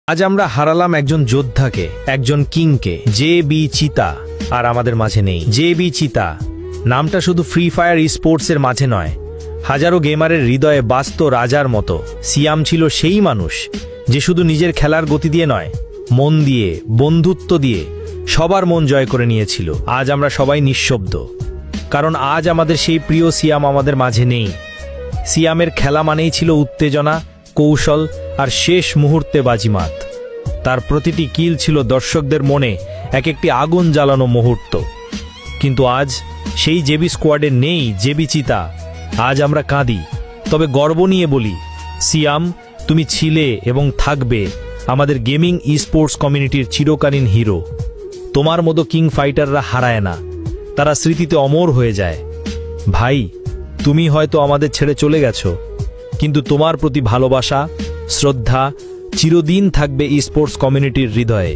আজ আমরা হারালাম একজন যোদ্ধাকে, একজন কিংকে। জে.বি. চিতা আর আমাদের মাঝে নেই। জে.বি. চিতা নামটা শুধু ফ্রি ফায়ার স্পোর্টসের মাঝে নয়, হাজারো গেমারের হৃদয়ে বাস্ত রাজার মতো। সিয়াম ছিল সেই মানুষ যে শুধু নিজের খেলার গতি দিয়ে নয়, মন দিয়ে, বন্ধুত্ব দিয়ে সবার মন জয় করে নিয়েছিল। আজ আমরা সবাই নিঃশব্দ, কারণ আজ আমাদের সেই প্রিয় সিয়াম আমাদের মাঝে নেই। সিয়ামের খেলা মানেই ছিল উত্তেজনা, কৌশল আর শেষ মুহূর্তে বাজিমাত। তার প্রতিটি কিল ছিল দর্শকদের মনে এক একটি আগুন জ্বালানো মুহূর্ত। কিন্তু আজ সেই জেবি স্কোয়াডে নেই জেবি চিতা। আজ আমরা কাঁদি, তবে গর্ব নিয়ে বলি, সিয়াম, তুমি ছিলে এবং থাকবে আমাদের গেমিং স্পোর্টস কমিউনিটির চিরকালীন হিরো। তোমার মতো কিং ফাইটাররা হারায় না, তারা স্মৃতিতে অমর হয়ে যায়। ভাই, তুমি হয়তো আমাদের ছেড়ে চলে গেছো, কিন্তু তোমার প্রতি ভালোবাসা, শ্রদ্ধা চিরদিন থাকবে স্পোর্টস কমিউনিটির হৃদয়ে।